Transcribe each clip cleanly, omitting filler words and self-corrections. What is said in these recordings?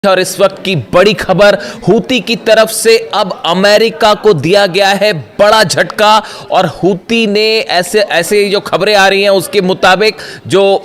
और इस वक्त की बड़ी खबर, हूती की तरफ से अब अमेरिका को दिया गया है बड़ा झटका। और हूती ने ऐसे ऐसे जो खबरें आ रही हैं उसके मुताबिक, जो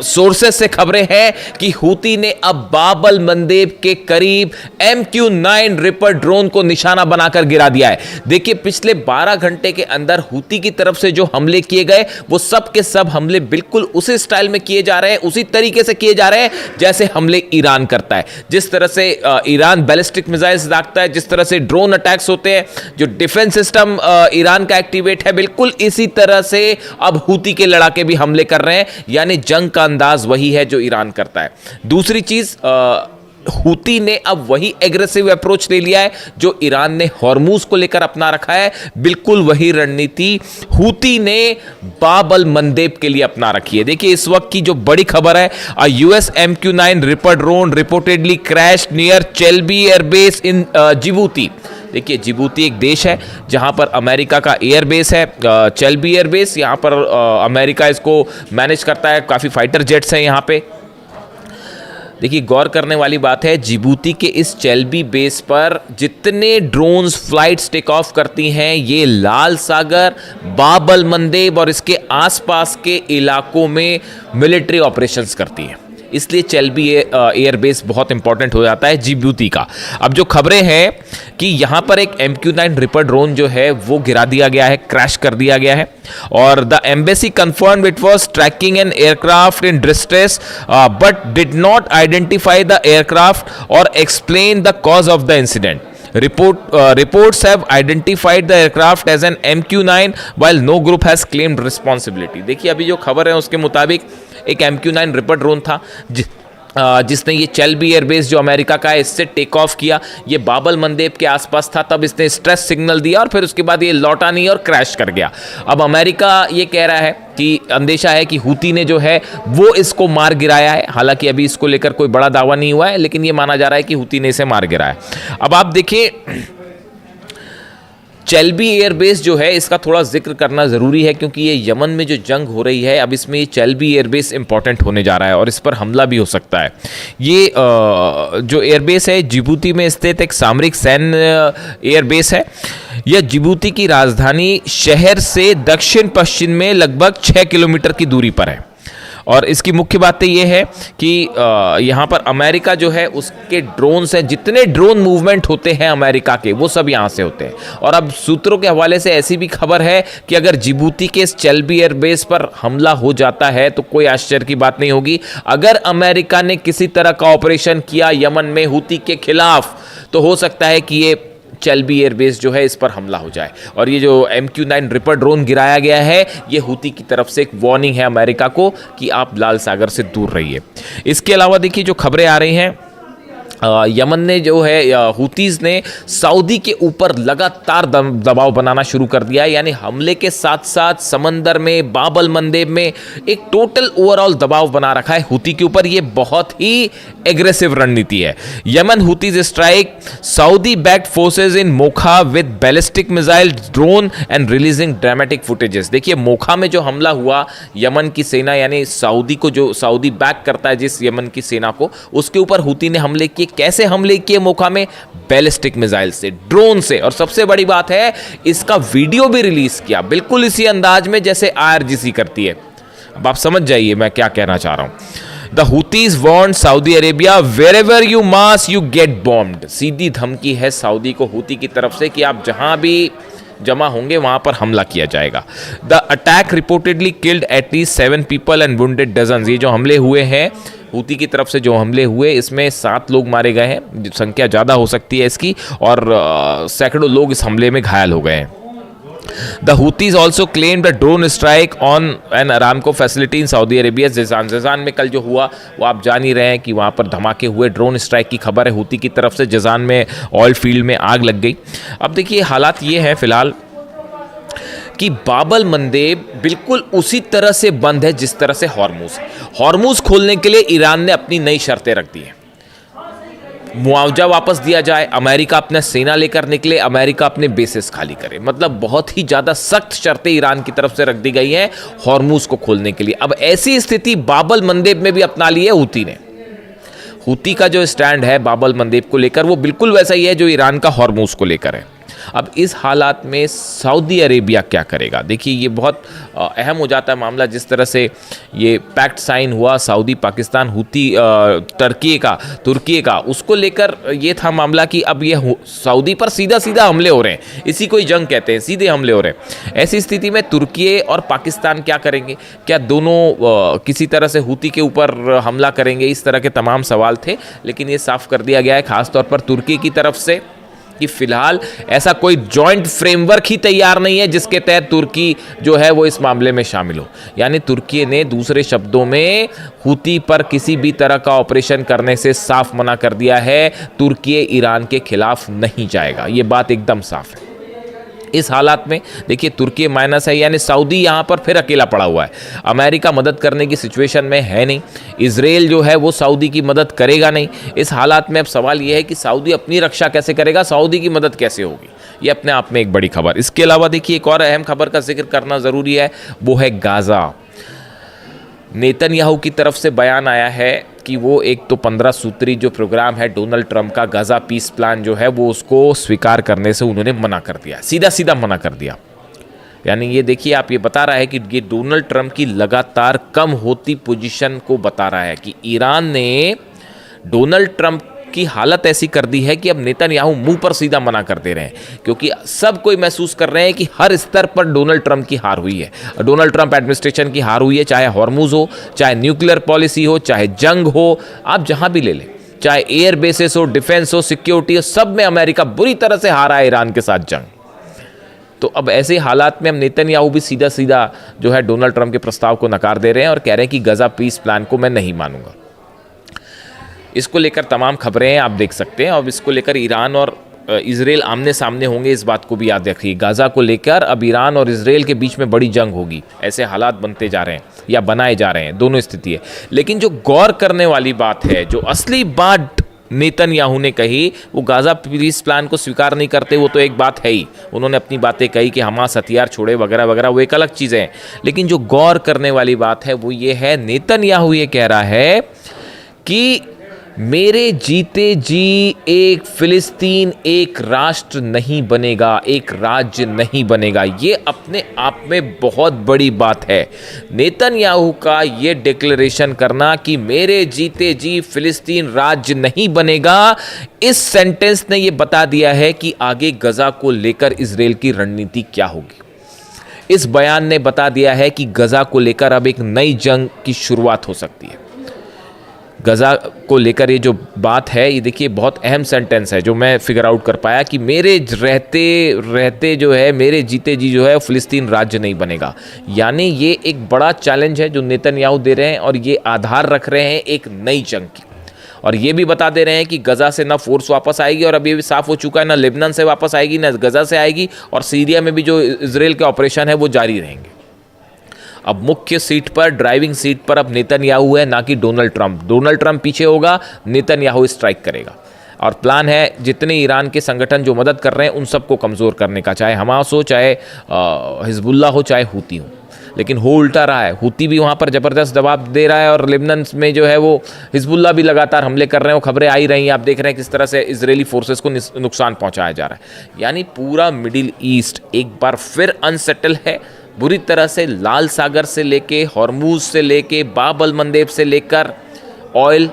सोर्सेस से खबरें हैं कि हूती ने अब बाब-अल मंदेब के करीब MQ-9 रिपर ड्रोन को निशाना बनाकर गिरा दिया है। देखिए, पिछले 12 घंटे के अंदर हूती की तरफ से जो हमले किए गए वो सब के सब हमले बिल्कुल उसी स्टाइल में किए जा रहे हैं, उसी तरीके से किए जा रहे हैं जैसे हमले ईरान करता है। जिस तरह से ईरान बैलिस्टिक मिसाइल्स दागता है, जिस तरह से ड्रोन अटैक्स होते हैं, जो डिफेंस सिस्टम ईरान का एक्टिवेट है, बिल्कुल इसी तरह से अब हूती के लड़ाके भी हमले कर रहे हैं। यानी जंग का अंदाज वही है जो ईरान करता है। दूसरी चीज, हूती ने अब वही एग्रेसिव अप्रोच ले लिया है जो ईरान ने हॉर्मूज को लेकर अपना रखा है। बिल्कुल वही रणनीति हूती ने बाब-अल मंदेब के लिए अपना रखी है। देखिए, इस वक्त की जो बड़ी खबर है, US MQ-9 Reaper drone reportedly crash near चेल्बी एयरबेस इन जिबूती। देखिए, जिबूती एक देश है जहां पर अमेरिका का एयरबेस है, चेल्बी एयरबेस। यहां पर अमेरिका इसको मैनेज करता है, काफ़ी फाइटर जेट्स हैं यहां पे। देखिए, गौर करने वाली बात है, जिबूती के इस चेल्बी बेस पर जितने ड्रोन्स फ्लाइट्स टेक ऑफ करती हैं, ये लाल सागर, बाब-अल मंदेब और इसके आसपास के इलाकों में मिलिट्री ऑपरेशंस करती हैं। इसलिए चेल्बी एयरबेस बहुत इंपॉर्टेंट हो जाता है जिबूती का। अब जो खबरें हैं कि यहाँ पर एक MQ-9 रिपर ड्रोन जो है वो गिरा दिया गया है, क्रैश कर दिया गया है। और the embassy confirmed it was tracking an aircraft in distress but did not identify the aircraft or explain the cause of the incident. Reports have identified the aircraft as an MQ-9 while no group has claimed responsibility। देखिए, अभी जो खबर है उसके मुताबिक एक MQ-9 Reaper drone था जिसने ये चेल्बी एयरबेस जो अमेरिका का है इससे टेक ऑफ किया। ये बाब-अल मंदेब के आसपास था, तब इसने स्ट्रेस सिग्नल दिया और फिर उसके बाद ये लौटा नहीं और क्रैश कर गया। अब अमेरिका ये कह रहा है कि अंदेशा है कि हूती ने जो है वो इसको मार गिराया है। हालांकि अभी इसको लेकर कोई बड़ा दावा नहीं हुआ है, लेकिन ये माना जा रहा है कि हूती ने इसे मार गिराया। अब आप देखिए, चेल्बी एयरबेस जो है इसका थोड़ा जिक्र करना ज़रूरी है क्योंकि ये यमन में जो जंग हो रही है, अब इसमें ये चेल्बी एयरबेस इंपॉर्टेंट होने जा रहा है और इस पर हमला भी हो सकता है। ये जो एयरबेस है जिबूती में स्थित एक सामरिक सैन्य एयरबेस है। यह जिबूती की राजधानी शहर से दक्षिण पश्चिम में लगभग 6 किलोमीटर की दूरी पर है। और इसकी मुख्य बातें ये है कि यहाँ पर अमेरिका जो है उसके ड्रोन्स हैं, जितने ड्रोन मूवमेंट होते हैं अमेरिका के वो सब यहाँ से होते हैं। और अब सूत्रों के हवाले से ऐसी भी खबर है कि अगर जिबूती के इस चेल्बी एयरबेस पर हमला हो जाता है तो कोई आश्चर्य की बात नहीं होगी। अगर अमेरिका ने किसी तरह का ऑपरेशन किया यमन में हूती के खिलाफ तो हो सकता है कि ये चेल्बी एयरबेस जो है इस पर हमला हो जाए। और ये जो MQ-9 रिपर ड्रोन गिराया गया है ये हूती की तरफ से एक वार्निंग है अमेरिका को कि आप लाल सागर से दूर रहिए। इसके अलावा देखिए, जो खबरें आ रही हैं, यमन ने जो है हूतीज़ ने सऊदी के ऊपर लगातार दबाव बनाना शुरू कर दिया है। यानी हमले के साथ साथ समंदर में, बाब-अल मंदेब में एक टोटल ओवरऑल दबाव बना रखा है हूती के ऊपर। ये बहुत ही एग्रेसिव रणनीति है। Yemen Houthis strike Saudi backed forces in Mokha with ballistic missile drone and releasing dramatic footages. देखिए, मोखा में जो हमला हुआ, यमन की सेना यानी सऊदी को, जो सऊदी बैक करता है जिस यमन की सेना को, उसके ऊपर हूती ने हमले किए। कैसे हमले किए मोखा में? बैलिस्टिक मिसाइल से, ड्रोन से। और सबसे बड़ी बात है, इसका वीडियो भी रिलीज किया बिल्कुल इसी अंदाज में जैसे IRGC करती है। अब आप समझ जाइए मैं क्या कहना चाह रहा हूं। The Houthis warn Saudi Arabia wherever you mass you get bombed. सीधी धमकी है सऊदी को हूती की तरफ से कि आप जहां भी जमा होंगे वहां पर हमला किया जाएगा। The attack reportedly killed at least 7 people and wounded dozens. ये जो हमले हुए हैं हूती की तरफ से, जो हमले हुए इसमें 7 लोग मारे गए हैं, संख्या ज़्यादा हो सकती है इसकी, और सैकड़ों लोग इस हमले में घायल हो गए हैं। The Houthis also claimed a drone strike on an Aramco facility in Saudi Arabia। जज़ान में कल जो हुआ वो आप जान ही रहे हैं कि वहाँ पर धमाके हुए, ड्रोन स्ट्राइक की खबर है हूती की तरफ से। जज़ान में ऑयल फील्ड में आग लग गई। अब देखिए, हालात ये हैं फिलहाल कि बाब-अल मंदेब बिल्कुल उसी तरह से बंद है जिस तरह से हॉर्मूज खोलने के लिए ईरान ने अपनी नई शर्तें रख दी हैं। मुआवजा वापस दिया जाए, अमेरिका अपना सेना लेकर निकले, अमेरिका अपने बेसिस खाली करे। मतलब बहुत ही ज़्यादा सख्त शर्तें ईरान की तरफ से रख दी गई हैं हॉर्मूज को खोलने के लिए। अब ऐसी स्थिति बाब-अल मंदेब में भी अपना ली है हूती ने। हूती का जो स्टैंड है बाब अल मंदेब को लेकर वो बिल्कुल वैसा ही है जो ईरान का हॉर्मूज को लेकर है। अब इस हालात में सऊदी अरेबिया क्या करेगा? देखिए ये बहुत अहम हो जाता है मामला। जिस तरह से ये पैक्ट साइन हुआ सऊदी पाकिस्तान हूती तुर्की का उसको लेकर ये था मामला कि अब ये सऊदी पर सीधा सीधा हमले हो रहे हैं, इसी को ही जंग कहते हैं, सीधे हमले हो रहे हैं। ऐसी स्थिति में तुर्की और पाकिस्तान क्या करेंगे? क्या दोनों किसी तरह से हूती के ऊपर हमला करेंगे? इस तरह के तमाम सवाल थे, लेकिन ये साफ कर दिया गया है खासतौर पर तुर्की की तरफ से कि फिलहाल ऐसा कोई जॉइंट फ्रेमवर्क ही तैयार नहीं है जिसके तहत तुर्की जो है वो इस मामले में शामिल हो। यानी तुर्की ने दूसरे शब्दों में हूती पर किसी भी तरह का ऑपरेशन करने से साफ मना कर दिया है। तुर्की ईरान के खिलाफ नहीं जाएगा, ये बात एकदम साफ है। इस हालात में देखिए तुर्की माइनस है, यानी सऊदी यहाँ पर फिर अकेला पड़ा हुआ है। अमेरिका मदद करने की सिचुएशन में है नहीं, इजराइल जो है वो सऊदी की मदद करेगा नहीं। इस हालात में अब सवाल ये है कि सऊदी अपनी रक्षा कैसे करेगा, सऊदी की मदद कैसे होगी? ये अपने आप में एक बड़ी खबर। इसके अलावा देखिए एक और अहम खबर का जिक्र करना ज़रूरी है, वो है गाज़ा। नेतन्याहू की तरफ से बयान आया है कि वो एक तो 15 सूत्री जो प्रोग्राम है डोनाल्ड ट्रंप का गाज़ा पीस प्लान जो है वो उसको स्वीकार करने से उन्होंने मना कर दिया, सीधा सीधा मना कर दिया। यानी ये देखिए आप ये बता रहा है कि ये डोनाल्ड ट्रंप की लगातार कम होती पोजीशन को बता रहा है कि ईरान ने डोनाल्ड ट्रंप की हालत ऐसी कर दी है कि अब नेतन्याहू मुंह पर सीधा मना कर दे रहे हैं, क्योंकि सब कोई महसूस कर रहे हैं कि हर स्तर पर डोनाल्ड ट्रंप की हार हुई है, डोनाल्ड ट्रंप एडमिनिस्ट्रेशन की हार हुई है। चाहे हॉर्मूज हो, चाहे न्यूक्लियर पॉलिसी हो, चाहे जंग हो, आप जहां भी ले लें, चाहे एयर बेसिस हो, डिफेंस हो, सिक्योरिटी हो, सब में अमेरिका बुरी तरह से हारा है ईरान के साथ जंग। तो अब ऐसे हालात में हम नेतन्याहू भी सीधा सीधा जो है डोनाल्ड ट्रंप के प्रस्ताव को नकार दे रहे हैं और कह रहे हैं कि गाज़ा पीस प्लान को मैं नहीं मानूंगा। इसको लेकर तमाम खबरें आप देख सकते हैं। और इसको लेकर ईरान और इजराइल आमने सामने होंगे, इस बात को भी याद रखिए। गाज़ा को लेकर अब ईरान और इजराइल के बीच में बड़ी जंग होगी, ऐसे हालात बनते जा रहे हैं या बनाए जा रहे हैं, दोनों स्थिति है। लेकिन जो गौर करने वाली बात है, जो असली बात नेतन्याहू ने कही, वो गाज़ा पीस प्लान को स्वीकार नहीं करते, वो तो एक बात है ही। उन्होंने अपनी बातें कही कि हमास हथियार छोड़े वगैरह वगैरह, वो एक अलग चीज़ें हैं। लेकिन जो गौर करने वाली बात है वो ये है, नेतन्याहू ये कह रहा है कि मेरे जीते जी एक फिलिस्तीन एक राष्ट्र नहीं बनेगा, एक राज्य नहीं बनेगा। ये अपने आप में बहुत बड़ी बात है। नेतन्याहू का ये डिक्लेरेशन करना कि मेरे जीते जी फिलिस्तीन राज्य नहीं बनेगा, इस सेंटेंस ने ये बता दिया है कि आगे गाज़ा को लेकर इजराइल की रणनीति क्या होगी। इस बयान ने बता दिया है कि गाज़ा को लेकर अब एक नई जंग की शुरुआत हो सकती है। गाज़ा को लेकर ये जो बात है, ये देखिए बहुत अहम सेंटेंस है जो मैं फिगर आउट कर पाया कि मेरे रहते जो है, मेरे जीते जी जो है फिलिस्तीन राज्य नहीं बनेगा। यानी ये एक बड़ा चैलेंज है जो नेतन्याहू दे रहे हैं और ये आधार रख रहे हैं एक नई जंग की। और ये भी बता दे रहे हैं कि गाज़ा से ना फोर्स वापस आएगी, और अब ये भी साफ हो चुका है ना लेबनान से वापस आएगी ना गाज़ा से आएगी, और सीरिया में भी जो इजराइल के ऑपरेशन है वो जारी रहेंगे। अब मुख्य सीट पर, ड्राइविंग सीट पर अब नेतन्याहू है, ना कि डोनाल्ड ट्रंप। डोनाल्ड ट्रंप पीछे होगा, नेतन्याहू स्ट्राइक करेगा। और प्लान है जितने ईरान के संगठन जो मदद कर रहे हैं उन सबको कमज़ोर करने का, चाहे हमास हो, चाहे हिजबुल्लाह हो, चाहे हूती हो। लेकिन हो उल्टा रहा है, हूती भी वहाँ पर ज़बरदस्त दबाव दे रहा है, और लेबनान में जो है वो हिजबुल्लाह भी लगातार हमले कर रहे हैं। वो खबरें आई रही हैं, आप देख रहे हैं किस तरह से इजरायली फोर्सेस को नुकसान पहुँचाया जा रहा है। यानी पूरा मिडिल ईस्ट एक बार फिर अनसेटल है बुरी तरह से। लाल सागर से लेके, हॉर्मूज से लेके, बाब अल मंदेब से लेकर ऑयल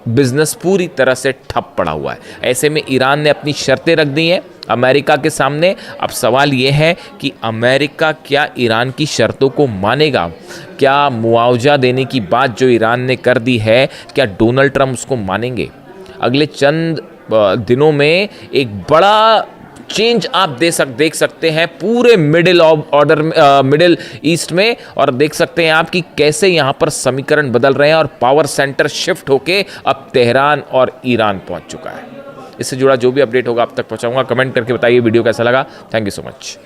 बिजनेस पूरी तरह से ठप पड़ा हुआ है। ऐसे में ईरान ने अपनी शर्तें रख दी हैं अमेरिका के सामने। अब सवाल ये है कि अमेरिका क्या ईरान की शर्तों को मानेगा? क्या मुआवजा देने की बात जो ईरान ने कर दी है, क्या डोनाल्ड ट्रंप उसको मानेंगे? अगले चंद दिनों में एक बड़ा चेंज आप देख सकते हैं पूरे मिडिल ईस्ट में, और देख सकते हैं आप कि कैसे यहाँ पर समीकरण बदल रहे हैं और पावर सेंटर शिफ्ट होके अब तेहरान और ईरान पहुँच चुका है। इससे जुड़ा जो भी अपडेट होगा आप तक पहुँचाऊंगा। कमेंट करके बताइए वीडियो कैसा लगा। Thank you so much.